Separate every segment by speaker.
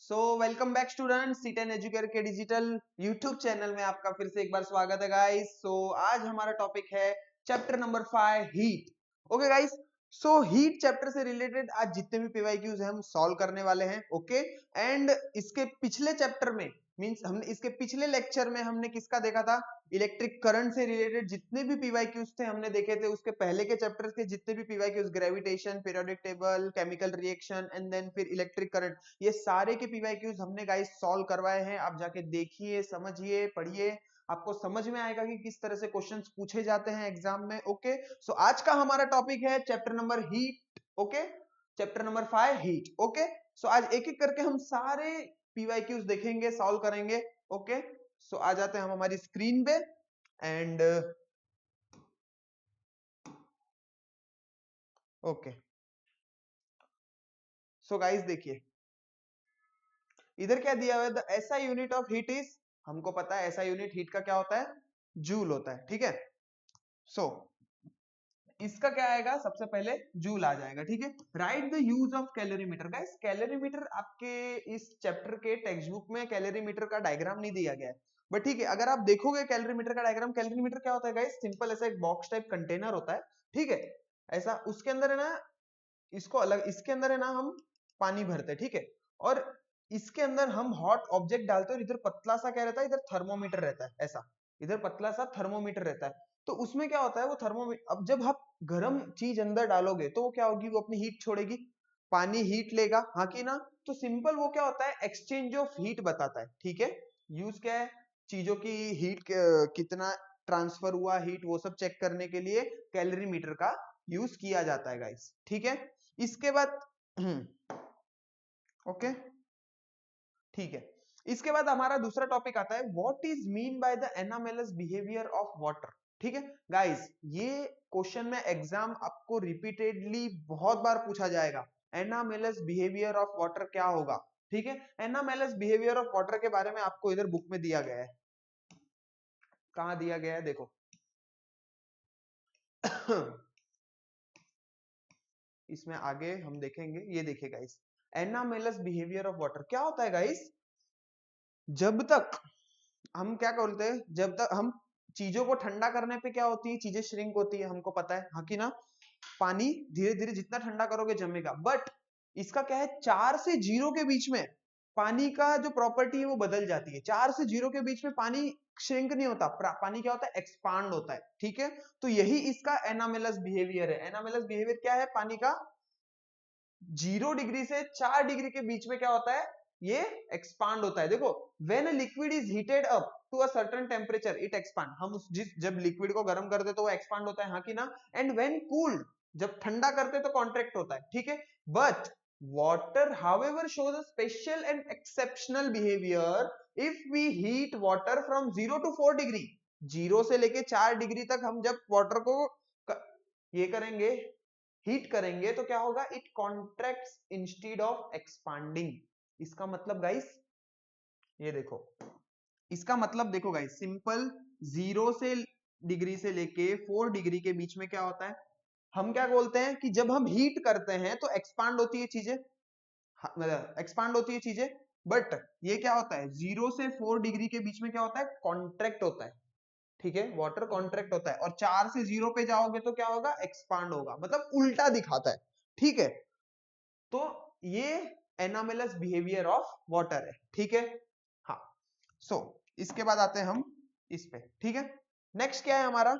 Speaker 1: Welcome back student C10 educator के digital YouTube channel में आपका फिर से एक बार स्वागत है गाइस। आज हमारा टॉपिक है chapter number 5 heat. Okay guys, heat chapter से रिलेटेड आज जितने भी पीवाईक्यूज हैं हम सॉल्व करने वाले हैं। ओके एंड इसके पिछले चैप्टर में मींस हमने इसके पिछले लेक्चर में हमने किसका देखा था, इलेक्ट्रिक करंट से रिलेटेड जितने भी पीवाईक्यूज थे हमने देखे थे। उसके पहले के चैप्टर्स के जितने भी PYQs, gravitation, periodic table, chemical reaction and then फिर इलेक्ट्रिक करंट, ये सारे के पीवाईक्यूज हमने गाइस सॉल्व करवाए हैं। आप जाके देखिए, समझिए, पढ़िए, आपको समझ में आएगा कि किस तरह से क्वेश्चंस पूछे जाते हैं एग्जाम में। ओके आज का हमारा टॉपिक है chapter number heat. Okay chapter number 5 heat. Okay आज एक एक करके हम सारे पीवाईक्यूज देखेंगे, सॉल्व करेंगे। ओके आ जाते हैं हम हमारी स्क्रीन पे एंड ओके गाइस देखिए इधर क्या दिया हुआ है, the SI unit of heat is, हमको पता है एसआई यूनिट हीट का क्या होता है, जूल होता है। ठीक है इसका क्या आएगा, सबसे पहले जूल आ जाएगा। ठीक है right the use of calorimeter. Guys calorimeter आपके इस चैप्टर के टेक्स्ट बुक में कैलोरीमीटर का डायग्राम नहीं दिया गया है, बट ठीक है अगर आप देखोगे कैलोरीमीटर का डायग्राम, कैलोरीमीटर क्या होता है गाइस, सिंपल ऐसा एक बॉक्स टाइप कंटेनर होता है। ठीक है ऐसा, उसके अंदर है ना, इसको अलग, इसके अंदर है ना हम पानी भरते हैं। ठीक है और इसके अंदर हम हॉट ऑब्जेक्ट डालते हैं और इधर पतला सा क्या रहता है, इधर थर्मोमीटर रहता है, ऐसा इधर पतला सा थर्मोमीटर रहता है। तो उसमें क्या होता है, वो थर्मोमीटर, अब जब आप गर्म चीज अंदर डालोगे तो वो क्या होगी, वो अपनी हीट छोड़ेगी, पानी हीट लेगा, हाँ कि ना। तो सिंपल वो क्या होता है, एक्सचेंज ऑफ हीट बताता है। ठीक है यूज क्या है, चीजों की हीट कितना ट्रांसफर हुआ हीट, वो सब चेक करने के लिए कैलोरीमीटर का यूज किया जाता है गाइस। ठीक है इसके बाद ओके ठीक है इसके बाद हमारा दूसरा टॉपिक आता है, what is mean by the anomalous behaviour of water. ठीक है गाइस ये क्वेश्चन में एग्जाम आपको रिपीटेडली बहुत बार पूछा जाएगा, एनामेलस बिहेवियर ऑफ वाटर क्या होगा। ठीक है एनामेलस बिहेवियर ऑफ वाटर के बारे में आपको इधर बुक में दिया गया है, कहां दिया गया है देखो इसमें आगे हम देखेंगे, ये देखिए guys anomalous behaviour of water क्या होता है गाइस, जब तक हम क्या बोलते हैं, जब तक हम चीजों को ठंडा करने पे क्या होती है, चीजें श्रिंक होती है, हमको पता है, हाँ कि ना। पानी धीरे धीरे जितना ठंडा करोगे जमेगा, बट इसका क्या है, 4 से 0 के बीच में पानी का जो प्रॉपर्टी है वो बदल जाती है। 4 से 0 के बीच में पानी श्रिंक नहीं होता, पानी क्या होता है, एक्सपांड होता है। ठीक है तो यही इसका एनामेलस बिहेवियर है। एनामेलस बिहेवियर क्या है, पानी का 0 डिग्री से 4 डिग्री के बीच में क्या होता है, ये एक्सपांड होता है। देखो when a liquid is heated up to a certain temperature it expand, हम उस जब लिक्विड को गर्म करते तो वो एक्सपांड होता है, हाँ कि ना। एंड व्हेन कूल्ड, जब ठंडा करते तो कॉन्ट्रैक्ट होता है। ठीक है but water however shows a special and exceptional behaviour if we heat water from 0 to 4 degree. 0 से लेके 4 डिग्री तक हम जब वाटर को ये करेंगे, हीट करेंगे, तो क्या होगा, it contracts instead of expanding. इसका मतलब गाइस ये देखो, इसका मतलब देखो गाइस सिंपल, 0 से डिग्री से लेके 4 डिग्री के बीच में क्या होता है, हम क्या बोलते हैं कि जब हम हीट करते हैं तो एक्सपांड होती है चीजें, मतलब एक्सपांड होती है चीजें, बट ये क्या होता है, 0 से 4 डिग्री के बीच में क्या होता है, कॉन्ट्रैक्ट होता है। ठीक है वाटर कॉन्ट्रैक्ट होता है, और 4 से 0 पे जाओगे तो क्या होगा, एक्सपांड होगा, मतलब उल्टा दिखाता है। ठीक है तो ये एनामेलस बिहेवियर ऑफ वाटर है। ठीक है हाँ इसके बाद आते हैं हम इस पे। ठीक है नेक्स्ट क्या है हमारा,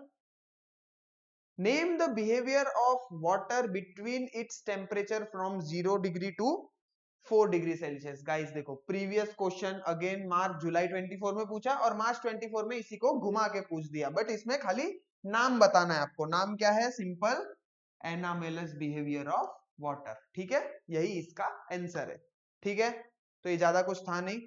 Speaker 1: name the behaviour of water between its temperature from 0 degree to 4 degree Celsius. Guys देखो previous question again March July 24 में पूछा और मार्च 24 में इसी को घुमा के पूछ दिया, बट इसमें खाली नाम बताना है आपको, नाम क्या है, simple anomalous behaviour of water. ठीक है यही इसका आंसर है। ठीक है तो ये ज्यादा कुछ था नहीं।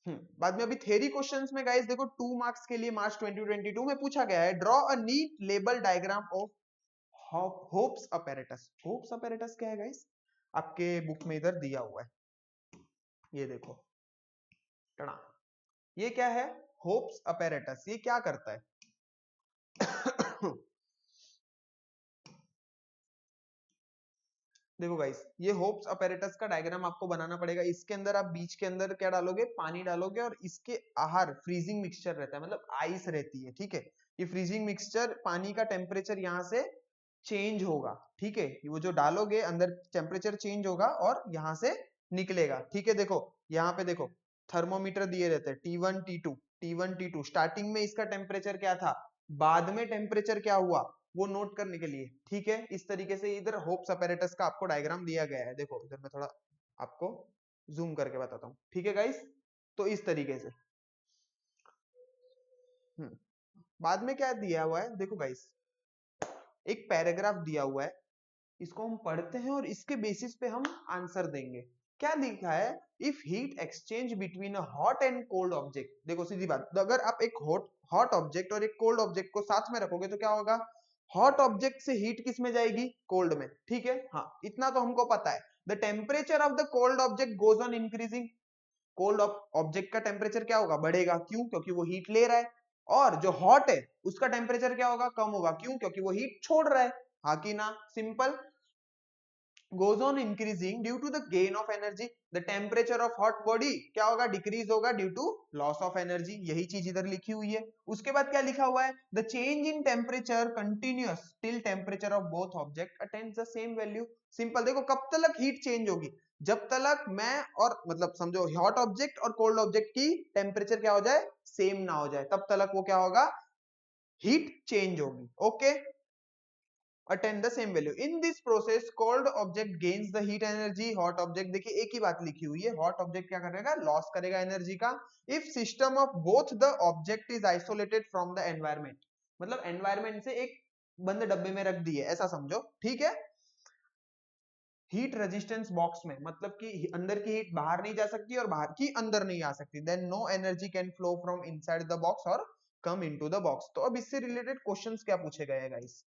Speaker 1: बाद में अभी थ्योरी क्वेश्चंस में गाइस देखो 2 मार्क्स के लिए मार्च 2022 में पूछा गया है, draw a neat label diagram of Hope's apparatus. Hope's apparatus क्या है गाइस, आपके बुक में इधर दिया हुआ है, ये देखो टड़ा, ये क्या है, होप्स अपैरेटस, ये क्या करता है देखो गाइस, ये होप्स अपैरेटस का डायग्राम आपको बनाना पड़ेगा। इसके अंदर आप बीच के अंदर क्या डालोगे, पानी डालोगे, और इसके आहार फ्रीजिंग मिक्सचर रहता है, मतलब आइस रहती है, ठीक है। ये फ्रीजिंग मिक्सचर, पानी का टेम्परेचर यहाँ से चेंज होगा, ठीक है। वो जो डालोगे अंदर टेम्परेचर चेंज होगा और यहाँ से निकलेगा, ठीक है। देखो यहाँ पे देखो थर्मोमीटर दिए रहते हैं, T1 T2 T1 T2। Starting में इसका टेम्परेचर क्या था, बाद में टेम्परेचर क्या हुआ, वो नोट करने के लिए, ठीक है। इस तरीके से इधर होप्स अपैरेटस का आपको डायग्राम दिया गया है। देखो इधर मैं थोड़ा आपको जूम करके बताता हूँ, ठीक है गाइस। तो इस तरीके से बाद में क्या दिया हुआ है, देखो गाइस एक पैराग्राफ दिया हुआ है, इसको हम पढ़ते हैं और इसके बेसिस पे हम आंसर देंगे। क्या लिखा है, if heat exchange between a hot and cold object. देखो सीधी बात, अगर आप एक हॉट ऑब्जेक्ट और एक कोल्ड ऑब्जेक्ट को साथ में रखोगे तो क्या होगा, हॉट ऑब्जेक्ट से हीट किस में जाएगी, कोल्ड में, ठीक है। हाँ इतना तो हमको पता है। The temperature of the cold object goes on increasing. Cold object का टेम्परेचर क्या होगा, बढ़ेगा, क्यों, क्योंकि वो हीट ले रहा है। और जो हॉट है उसका टेम्परेचर क्या होगा, कम होगा, क्यों, क्योंकि वो हीट छोड़ रहा है। हाँ कि ना, simple. goes on increasing due to the gain of energy. The temperature of hot body क्या होगा, डिक्रीज होगा due to loss of energy। यही चीज इधर लिखी हुई है। उसके बाद क्या लिखा हुआ है, the change in temperature continuous till temperature of both object attains the same value। Simple, देखो कब तक हीट चेंज होगी, जब तक मैं और मतलब समझो हॉट ऑब्जेक्ट और कोल्ड ऑब्जेक्ट की टेम्परेचर क्या हो जाए, सेम ना हो जाए, तब तक वो क्या होगा, हीट चेंज होगी। Okay, attain the same value in this process cold object gains the heat energy, hot object देखिए एक ही बात लिखी हुई है, hot object क्या करेगा, लॉस करेगा एनर्जी का। if system of both the object is isolated from the environment, मतलब एनवायरमेंट से एक बंद डब्बे में रख दिए ऐसा समझो, ठीक है। हीट रेजिस्टेंस बॉक्स में, मतलब कि अंदर की हीट बाहर नहीं जा सकती और बाहर की अंदर नहीं आ सकती, then no energy can flow from inside the box और कम इनटू द बॉक्स। तो अब इससे रिलेटेड क्वेश्चंस क्या पूछे गए हैं गाइस,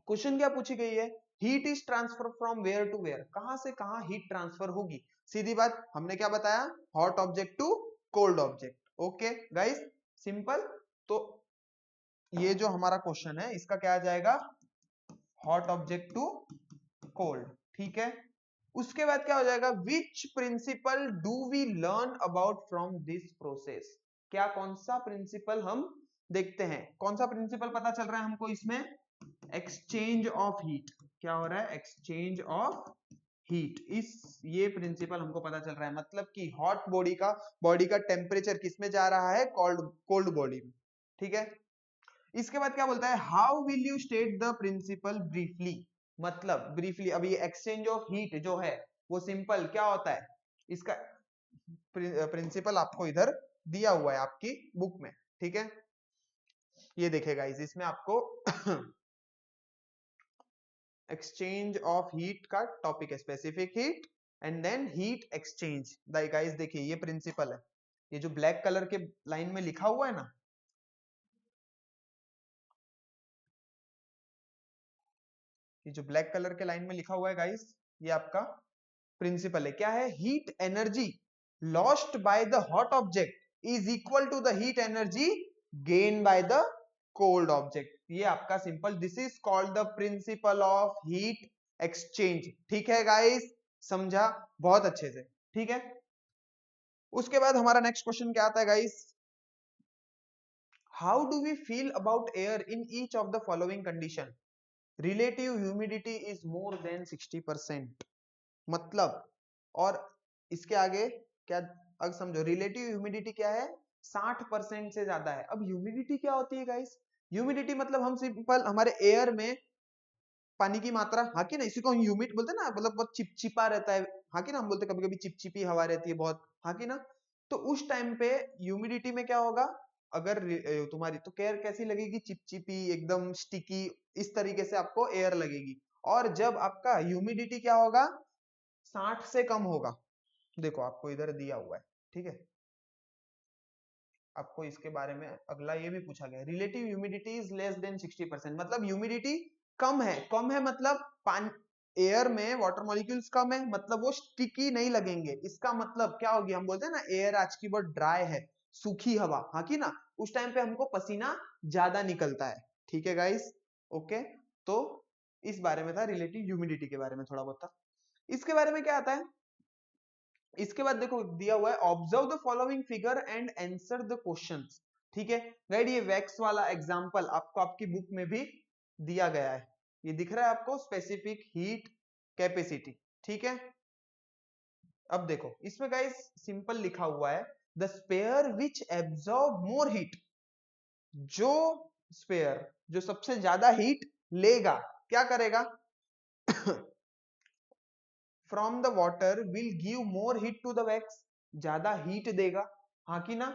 Speaker 1: क्वेश्चन क्या पूछी गई है, heat is transfer from where to where, कहां से कहां हीट ट्रांसफर होगी। सीधी बात, हमने क्या बताया, hot object to cold object. Okay guys, simple. तो ये जो हमारा क्वेश्चन है इसका क्या आ जाएगा, हॉट ऑब्जेक्ट टू कोल्ड, ठीक है। उसके बाद क्या हो जाएगा, which principle do we learn about from this process. क्या कौन सा प्रिंसिपल हम देखते हैं, कौन सा प्रिंसिपल पता चल रहा है हमको इसमें, एक्सचेंज ऑफ हीट। क्या हो रहा है, एक्सचेंज ऑफ हीट, इस ये प्रिंसिपल हमको पता चल रहा है, मतलब कि हॉट बॉडी का टेम्परेचर किसमें जा रहा है, कोल्ड बॉडी में, ठीक है। इसके बाद क्या बोलता है, how will you state the principle briefly, मतलब ब्रीफली। अब ये एक्सचेंज ऑफ हीट जो है वो सिंपल क्या होता है, इसका प्रिंसिपल आपको इधर दिया हुआ है आपकी बुक में, ठीक है। ये देखेगा इसमें आपको एक्सचेंज ऑफ हीट का टॉपिक है, specific heat and then heat exchange. Guys देखिए ये प्रिंसिपल है, ये जो ब्लैक कलर के लाइन में लिखा हुआ है ना, ये जो ब्लैक कलर के लाइन में लिखा हुआ है गाइस, ये आपका प्रिंसिपल है। क्या है, heat energy lost by the hot object is equal to the heat energy gain by the cold object. ये आपका simple, this is called the principle of heat exchange, ठीक है गाइस, समझा बहुत अच्छे से, ठीक है। उसके बाद हमारा नेक्स्ट क्वेश्चन क्या आता है guys, how do we feel about air in each of the following condition, relative humidity is more than 60%, मतलब, और इसके आगे क्या, अब समझो रिलेटिव ह्यूमिडिटी क्या है, 60% से ज्यादा है। अब ह्यूमिडिटी क्या होती है गाइस, ह्यूमिडिटी मतलब हम सिंपल हमारे एयर में पानी की मात्रा, हाँ कि ना, इसी को हम ह्यूमिड बोलते हैं ना, मतलब बहुत चिपचिपा रहता है, हाँ कि ना, हम बोलते कभी कभी चिपचिपी हवा रहती है बहुत, हाँ कि ना। तो उस टाइम पे ह्यूमिडिटी में क्या होगा, अगर तुम्हारी तो एयर कैसी लगेगी, चिपचिपी एकदम स्टिकी, इस तरीके से आपको एयर लगेगी। और जब आपका ह्यूमिडिटी क्या होगा, 60 से कम होगा, देखो आपको इधर दिया हुआ है, ठीक है। आपको इसके बारे में अगला ये भी पूछा गया, relative humidity is less than 60%, मतलब ह्यूमिडिटी कम है, कम है मतलब एयर में वाटर मॉलिक्यूल्स कम है, मतलब वो स्टिकी नहीं लगेंगे। इसका मतलब क्या होगी, हम बोलते हैं ना एयर आज की बहुत ड्राई है, सूखी हवा, हाँ कि ना, उस टाइम पे हमको पसीना ज्यादा निकलता है, ठीक है गाइस। ओके, तो इस बारे में था, रिलेटिव ह्यूमिडिटी के बारे में थोड़ा बहुत था। इसके बारे में क्या आता है, इसके बाद देखो दिया हुआ है observe the following figure and answer the questions. ठीक है गाइड, ये वैक्स वाला एग्जांपल आपको आपकी बुक में भी दिया गया है, ये दिख रहा है आपको, स्पेसिफिक हीट कैपेसिटी। ठीक है, अब देखो इसमें गाइस सिंपल लिखा हुआ है the sphere which absorb more heat, जो स्पेयर जो सबसे ज्यादा हीट लेगा क्या करेगा from the water will give more heat to the wax, ज्यादा हीट देगा, हाँ कि ना,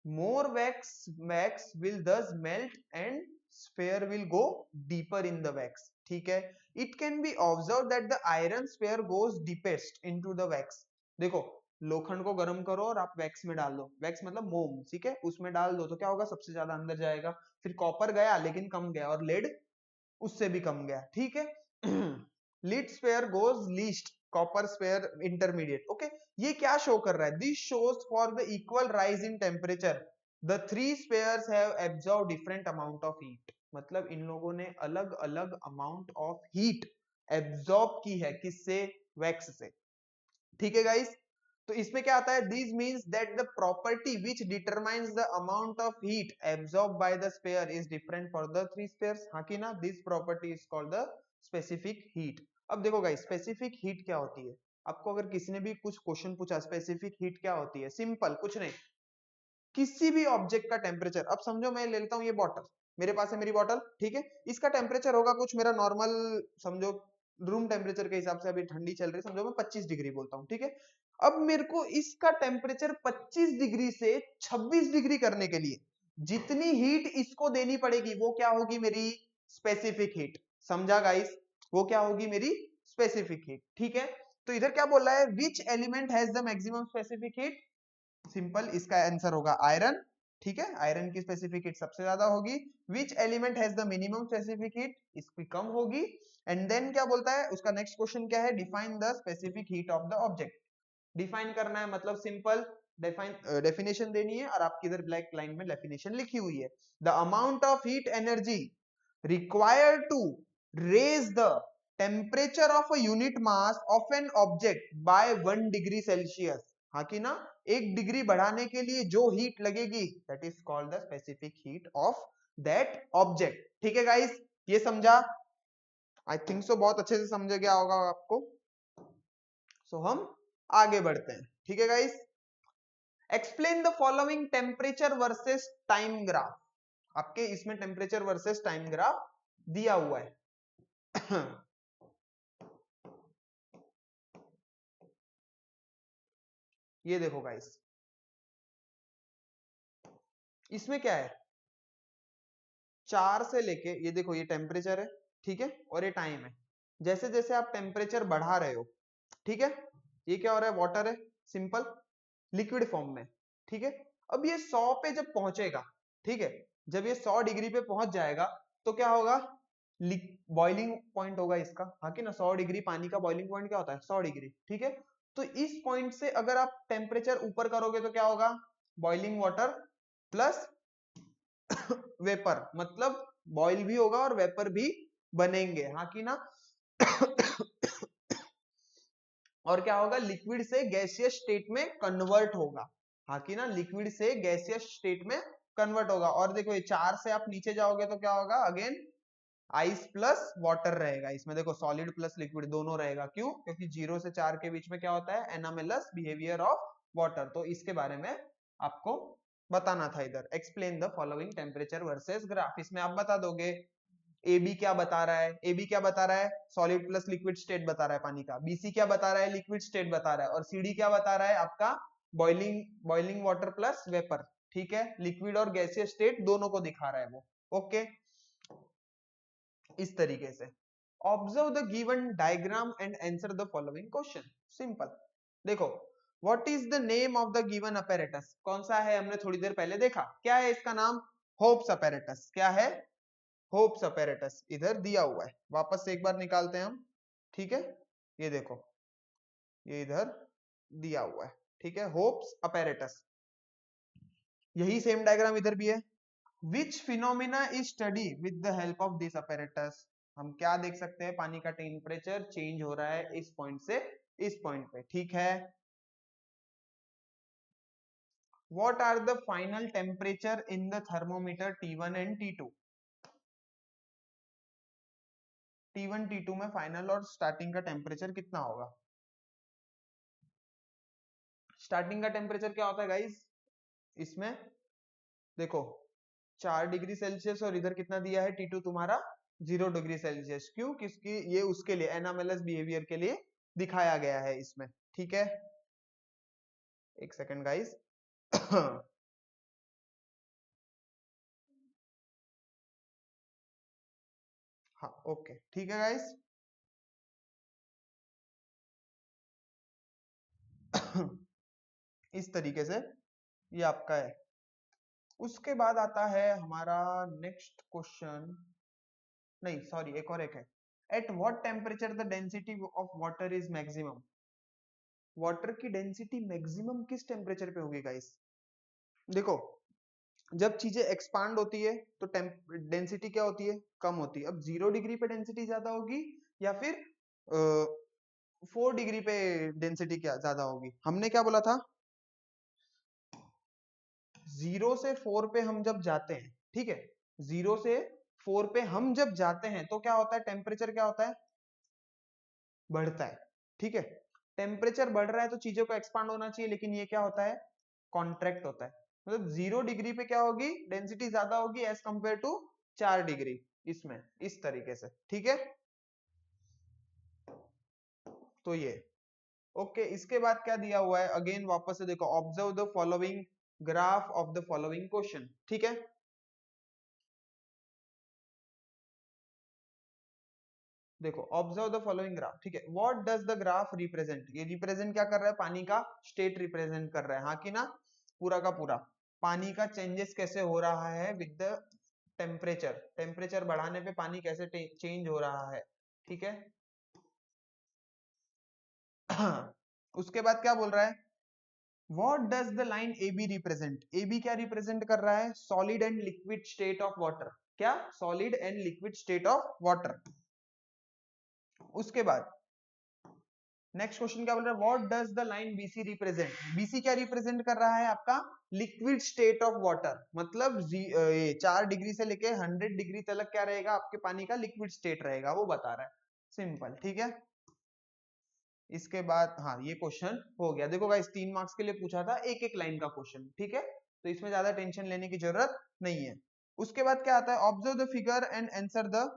Speaker 1: more wax will thus melt and sphere will go deeper in the wax. ठीक है, it can be observe that the iron sphere goes deepest into the wax. देखो लोखंड को गर्म करो और आप वैक्स में डाल दो, वैक्स मतलब मोम, ठीक है, उसमें डाल दो तो क्या होगा, सबसे ज्यादा अंदर जाएगा। फिर कॉपर गया लेकिन कम गया, और लेड उससे भी कम गया। ठीक है lead sphere goes least, copper sphere intermediate. Okay, ये क्या शो कर रहा है, this shows for the equal rise in temperature the three spheres have absorb different amount of heat, मतलब इन लोगों ने अलग अलग अमाउंट ऑफ हीट एब्जॉर्ब की है, किससे, वैक्स से। ठीक है गाइस, तो इसमें क्या आता है, this means that the property which determines the amount of heat absorb by the sphere is different for the three spheres, हाँ कि ना, this property is called the specific heat. अब देखो गाइस स्पेसिफिक हीट क्या होती है, आपको अगर किसी ने भी कुछ क्वेश्चन पूछा स्पेसिफिक हीट क्या होती है, सिंपल कुछ नहीं, किसी भी ऑब्जेक्ट का टेम्परेचर, अब समझो मैं ले लेता हूँ ये बॉटल, मेरे पास है मेरी बॉटल, ठीक है, इसका टेम्परेचर होगा कुछ मेरा नॉर्मल, समझो रूम टेम्परेचर के हिसाब से अभी ठंडी चल रही है, समझो मैं 25 डिग्री बोलता हूँ, ठीक है। अब मेरे को इसका टेम्परेचर 25 डिग्री से 26 डिग्री करने के लिए जितनी हीट इसको देनी पड़ेगी वो क्या होगी, मेरी स्पेसिफिक हीट। समझा गाइस, वो क्या होगी, मेरी स्पेसिफिक हीट। ठीक है, तो इधर क्या बोल रहा है, which element has the maximum specific heat, simple इसका आंसर होगा आयरन। ठीक है, आयरन की स्पेसिफिक हीट सबसे ज्यादा होगी। Which element has the minimum specific heat, इसकी कम होगी। एंड देन क्या बोलता है, उसका नेक्स्ट क्वेश्चन क्या है, define the specific heat of the object. Define करना है, मतलब सिंपल डिफाइन डेफिनेशन देनी है, और आपकी इधर ब्लैक लाइन में डेफिनेशन लिखी हुई है, the amount of heat energy required to raise the temperature of a unit mass of an object by 1 degree Celsius, हाँ कि ना, 1 डिग्री बढ़ाने के लिए जो हीट लगेगी that is called the specific heat of that object। ठीक है गाइस, ये समझा, आई थिंक सो बहुत अच्छे से समझ गया होगा आपको। सो हम आगे बढ़ते हैं। ठीक है guys, explain the following temperature versus time graph, आपके इसमें टेम्परेचर वर्सेस टाइम ग्राफ दिया हुआ है ये देखो गाइस, इसमें क्या है, 4 से लेके ये देखो, ये टेम्परेचर है, ठीक है, और ये टाइम है। जैसे जैसे आप टेम्परेचर बढ़ा रहे हो, ठीक है, ये क्या हो रहा है, वाटर है, सिंपल लिक्विड फॉर्म में। ठीक है, अब ये 100 पे जब पहुंचेगा, ठीक है, जब ये 100 डिग्री पे पहुंच जाएगा तो क्या होगा, बॉइलिंग पॉइंट होगा इसका, हाँ कि ना, 100 डिग्री पानी का बॉइलिंग पॉइंट क्या होता है, 100 डिग्री। ठीक है, तो इस पॉइंट से अगर आप टेम्परेचर ऊपर करोगे तो क्या होगा, बॉइलिंग वाटर प्लस वेपर, मतलब बॉइल भी होगा और वेपर भी बनेंगे, हाँ कि ना और क्या होगा, लिक्विड से गैसियस स्टेट में कन्वर्ट होगा, हाँ कि ना, लिक्विड से गैसियस स्टेट में कन्वर्ट होगा। और देखो ये 4 से आप नीचे जाओगे तो क्या होगा, अगेन आइस प्लस वाटर रहेगा, इसमें देखो सॉलिड प्लस लिक्विड दोनों रहेगा, क्यों, क्योंकि 0 से 4 के बीच में क्या होता है, एनामेलस बिहेवियर ऑफ वाटर। तो इसके बारे में आपको बताना था इधर, explain the following temperature versus graph. इसमें आप बता दोगे ए बी क्या बता रहा है, ए बी क्या बता रहा है, सॉलिड प्लस लिक्विड स्टेट बता रहा है पानी का, बी सी क्या बता रहा है, लिक्विड स्टेट बता रहा है, और सी डी क्या बता रहा है, आपका बॉइलिंग वाटर प्लस वेपर। ठीक है, लिक्विड और गैसियस स्टेट दोनों को दिखा रहा है वो। ओके, इस तरीके से observe the given diagram and answer the following question. Simple, देखो what is the name of the given apparatus, कौन सा है, हमने थोड़ी देर पहले देखा, क्या है इसका नाम, होप्स अपैरेटस। क्या है, होप्स अपैरेटस, इधर दिया हुआ है, वापस से एक बार निकालते हैं हम। ठीक है, ये देखो, ये इधर दिया हुआ है, ठीक है, होप्स अपैरेटस, यही सेम डायग्राम इधर भी है। Which phenomena is studied with the help of this apparatus? हम क्या देख सकते हैं, पानी का टेम्परेचर चेंज हो रहा है इस पॉइंट से इस पॉइंट पे, ठीक है। What are the final temperature in the thermometer T1 and T2? T1 T2 में फाइनल और स्टार्टिंग का टेम्परेचर कितना होगा? स्टार्टिंग का टेम्परेचर क्या होता है गाइस? इसमें देखो 4 डिग्री सेल्सियस और इधर कितना दिया है T2 तुम्हारा 0 डिग्री सेल्सियस। क्यों? किसकी? ये उसके लिए एनामेलस बिहेवियर के लिए दिखाया गया है इसमें, ठीक है। एक सेकंड गाइस। हाँ ओके, ठीक है गाइस। इस तरीके से ये आपका है। उसके बाद आता है हमारा नेक्स्ट क्वेश्चन, नहीं सॉरी एक और एक है। At what temperature the density of water is maximum? Water की डेंसिटी मैक्सिमम किस टेम्परेचर पे होगी गाइस? देखो जब चीजें एक्सपांड होती है तो डेंसिटी क्या होती है? कम होती है। अब 0 डिग्री पे डेंसिटी ज्यादा होगी या फिर 4 डिग्री पे डेंसिटी क्या ज्यादा होगी? हमने क्या बोला था? 0 से 4 पे हम जब जाते हैं, ठीक है, 0 से 4 पे हम जब जाते हैं तो क्या होता है? टेम्परेचर क्या होता है? बढ़ता है, ठीक है। टेम्परेचर बढ़ रहा है तो चीजों को एक्सपांड होना चाहिए, लेकिन ये क्या होता है? कॉन्ट्रैक्ट होता है। मतलब 0 डिग्री पे क्या होगी? डेंसिटी ज्यादा होगी एज कंपेयर टू 4 डिग्री, इसमें इस तरीके से, ठीक है। तो ये ओके। इसके बाद क्या दिया हुआ है? अगेन वापस से देखो, observe the following graph of the following question, ठीक है। देखो ऑब्जर्व द फॉलोइंग ग्राफ, ठीक है। What does the graph represent? ये रिप्रेजेंट क्या कर रहा है? पानी का स्टेट रिप्रेजेंट कर रहा है, हाँ कि ना? पूरा का पूरा पानी का चेंजेस कैसे हो रहा है विद द टेम्परेचर, टेम्परेचर बढ़ाने पे पानी कैसे चेंज हो रहा है, ठीक है। उसके बाद क्या बोल रहा है? What does the line A B represent? A B क्या रिप्रेजेंट कर रहा है? Solid and liquid state of water. क्या? Solid and liquid state of water. उसके बाद नेक्स्ट क्वेश्चन क्या बोल रहा है? What does the line BC represent? BC क्या रिप्रेजेंट कर रहा है? आपका लिक्विड स्टेट ऑफ वाटर। मतलब ये 4 डिग्री से लेके 100 डिग्री तक क्या रहेगा? आपके पानी का लिक्विड स्टेट रहेगा, वो बता रहा है। सिंपल, ठीक है। इसके बाद हाँ ये क्वेश्चन हो गया। देखो गाइस 3 मार्क्स के लिए पूछा था, एक एक लाइन का क्वेश्चन, ठीक है। तो इसमें ज्यादा टेंशन लेने की जरूरत नहीं है। उसके बाद क्या आता है? Observe the figure and answer the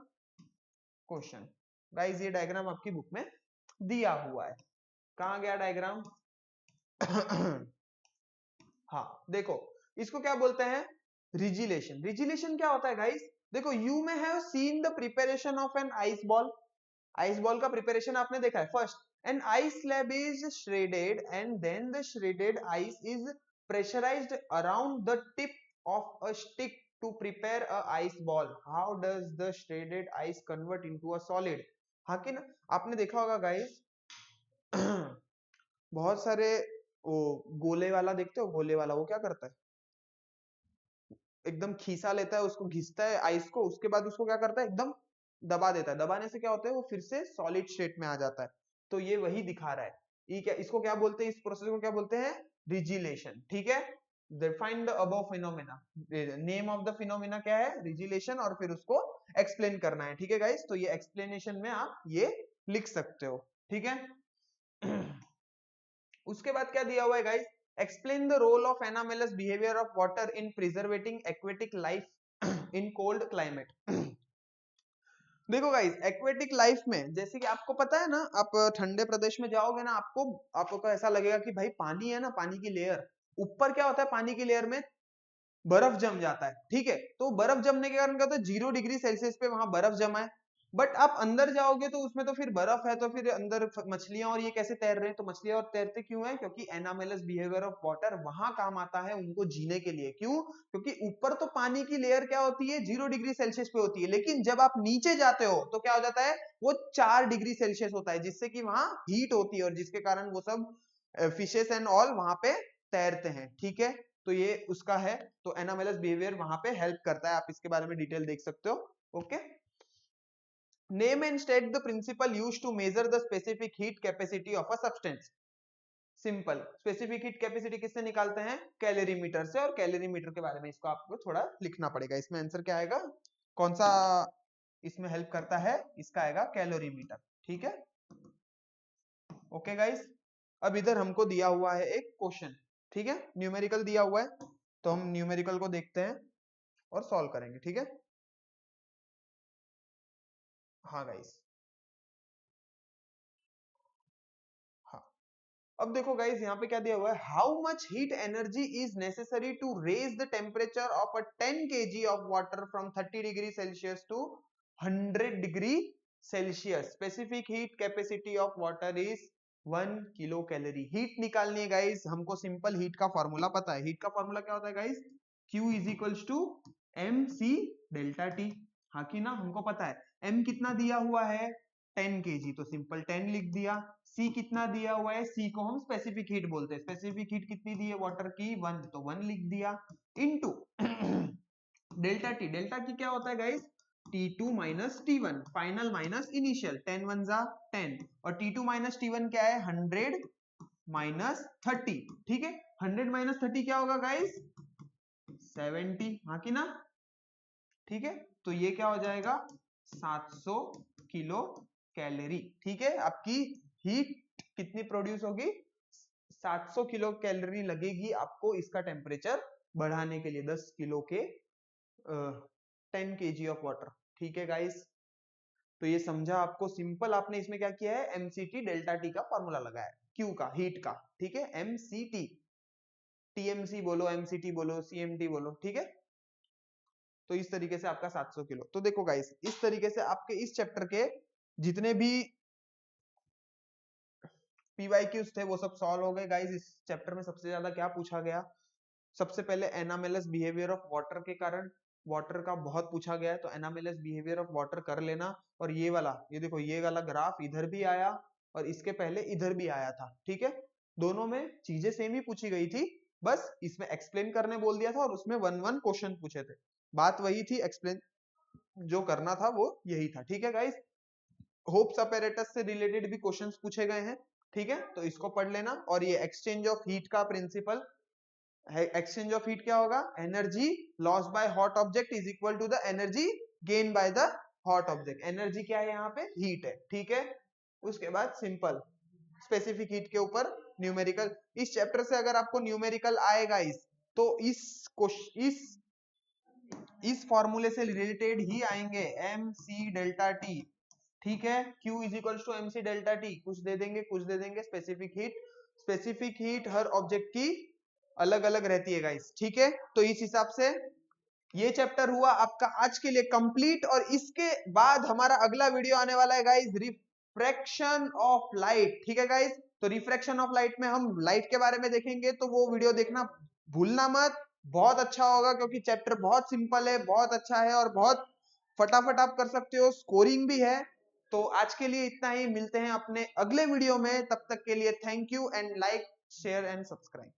Speaker 1: question. Guys ये डायग्राम आपकी बुक में दिया हुआ है। कहाँ गया डायग्राम? हाँ देखो, इसको क्या बोलते हैं? रिजिलेशन। रिजिलेशन क्या होता है गाइस? देखो you may have seen the preparation of an ice ball. Ice ball का प्रिपरेशन आपने देखा है। First an ice slab is shredded and then the shredded ice is pressurized around the tip of a stick to prepare a ice ball. How does the shredded ice convert into a solid? हाँ कि ना? आपने देखा होगा guys बहुत सारे वो गोले वाला देखते हो, गोले वाला वो क्या करता है? एकदम खीसा लेता है, उसको घिसता है आइस को, उसके बाद उसको क्या करता है? एकदम दबा देता है। दबाने से क्या होता है? वो फिर से सॉलिड स्टेट में आ जाता है। तो ये वही दिखा रहा है। ये क्या, इसको क्या बोलते हैं? इस प्रोसेस को क्या बोलते हैं? रिजिलेशन, ठीक है। Define the above phenomena. Name of the phenomena क्या है? रिजिलेशन। और फिर उसको एक्सप्लेन करना है, ठीक है गाइस। तो ये एक्सप्लेनेशन में आप ये लिख सकते हो, ठीक है। उसके बाद क्या दिया हुआ है guys? Explain the role of anomalous behaviour of water in preserving aquatic life in cold climate. देखो गाइस एक्वेटिक लाइफ में जैसे कि आपको पता है ना, आप ठंडे प्रदेश में जाओगे ना, आपको ऐसा लगेगा कि भाई पानी है ना, पानी की लेयर ऊपर क्या होता है? पानी की लेयर में बर्फ जम जाता है, ठीक है। तो बर्फ जमने के कारण क्या होता है? 0 डिग्री सेल्सियस पे वहां बर्फ जमा है। बट आप अंदर जाओगे तो उसमें तो फिर बर्फ है, तो फिर अंदर मछलियां और ये कैसे तैर रहे हैं? तो मछलियां और तैरते क्यों है? क्योंकि एनामेलस बिहेवियर ऑफ वाटर वहां काम आता है उनको जीने के लिए। क्यों? क्योंकि ऊपर तो पानी की लेयर क्या होती है? 0 डिग्री सेल्सियस पे होती है, लेकिन जब आप नीचे जाते हो तो क्या हो जाता है? वो 4 डिग्री सेल्सियस होता है, जिससे कि वहां हीट होती है और जिसके कारण वो सब फिशेस एंड ऑल वहां पे तैरते हैं, ठीक है। तो ये उसका है। तो एनामेलस बिहेवियर वहां पे हेल्प करता है, आप इसके बारे में डिटेल देख सकते हो, okay. Name and state the principle used to measure the specific heat capacity of a substance. Simple, specific heat capacity किससे निकालते हैं? कैलोरीमीटर से। और कैलोरीमीटर के बारे में इसको आपको थोड़ा लिखना पड़ेगा। इसमें आंसर क्या आएगा, कौन सा इसमें हेल्प करता है? इसका आएगा कैलोरीमीटर। ठीक है, ओके गाइस। अब इधर हमको दिया हुआ है एक क्वेश्चन, ठीक है, न्यूमेरिकल दिया हुआ है, तो हम न्यूमेरिकल को देखते हैं और सॉल्व करेंगे। ठीक है, हाँ गाइस, हाँ। अब देखो गाइस, यहाँ पे क्या दिया हुआ है, how much heat energy is necessary to raise the temperature of a 10 kg of water from 30 degree Celsius to 100 degree Celsius. Specific heat capacity of water is 1 kilo calorie. Heat निकालनी है guys, हमको simple heat का formula पता है। Heat का formula क्या होता है guys? Q is equals to mc delta T. हाँ कि ना, हमको पता है। m कितना दिया हुआ है? 10 kg, तो सिंपल 10 लिख दिया। C कितना दिया हुआ है? C को हम स्पेसिफिक हीट बोलते हैं। स्पेसिफिक हीट कितनी दी है वाटर की? 1, तो 1 लिख दिया। Into delta T. Delta T क्या होता है guys? T2 minus T1, final minus initial. 10 1 जा 10, और T2 माइनस T1 क्या है? 100 माइनस 30। ठीक है, 100 माइनस 30 क्या होगा गाइस? 70। हाँ कि ना? ठीक है, तो ये क्या हो जाएगा? 700 किलो कैलोरी। ठीक है, आपकी हीट कितनी प्रोड्यूस होगी? 700 किलो कैलोरी लगेगी आपको इसका टेम्परेचर बढ़ाने के लिए, 10 किलो के 10 kg ऑफ वाटर। ठीक है गाइस, तो ये समझा आपको। सिंपल आपने इसमें क्या किया है? एमसीटी डेल्टा टी का फॉर्मूला लगाया, क्यू का, हीट का। ठीक है, एमसीटी, टीएमसी बोलो, एमसीटी बोलो, सीएमटी बोलो। ठीक है, तो इस तरीके से आपका 700 किलो। तो देखो गाइस, इस तरीके से आपके इस चैप्टर के जितने भी पीवाईक्यूज थे वो सब सॉल्व हो गए गाइस। इस चैप्टर में सबसे ज्यादा क्या पूछा गया? सबसे पहले एनामेलस बिहेवियर ऑफ वाटर के कारण वाटर का बहुत पूछा गया है, तो एनामेलस बिहेवियर ऑफ वाटर कर लेना। और ये वाला, ये देखो, ये वाला ग्राफ इधर भी आया और इसके पहले इधर भी आया था। ठीक है, दोनों में चीजें सेम ही पूछी गई थी, बस इसमें एक्सप्लेन करने बोल दिया था और उसमें 1 1 क्वेश्चन पूछे थे। बात वही थी, एक्सप्लेन जो करना था वो यही था। ठीक है गाइस, होप्स अपैरेटस से रिलेटेड भी क्वेश्चंस पूछे गए हैं। ठीक है, तो इसको पढ़ लेना। और ये एक्सचेंज ऑफ हीट का प्रिंसिपल है। एक्सचेंज ऑफ हीट क्या होगा? Energy loss by hot object is equal to the energy gain by the hot object. Energy क्या है यहाँ पे? हीट है। ठीक है, उसके बाद सिंपल स्पेसिफिक हीट के ऊपर न्यूमेरिकल। इस चैप्टर से अगर आपको न्यूमेरिकल आएगा तो इस फॉर्मूले से रिलेटेड ही आएंगे, एम सी डेल्टा टी। ठीक है, Q is equal to m c delta T. कुछ दे देंगे, कुछ दे देंगे। स्पेसिफिक हीट हर ऑब्जेक्ट की अलग अलग रहती है गाइस। ठीक है, तो इस हिसाब से ये चैप्टर हुआ आपका आज के लिए कंप्लीट। और इसके बाद हमारा अगला वीडियो आने वाला है गाइस, रिफ्रैक्शन ऑफ लाइट। ठीक है गाइस, तो रिफ्रैक्शन ऑफ लाइट में हम लाइट के बारे में देखेंगे, तो वो वीडियो देखना भूलना मत। बहुत अच्छा होगा, क्योंकि चैप्टर बहुत सिंपल है, बहुत अच्छा है और बहुत फटाफट आप कर सकते हो, स्कोरिंग भी है। तो आज के लिए इतना ही, मिलते हैं अपने अगले वीडियो में। तब तक के लिए thank you and like, share and subscribe.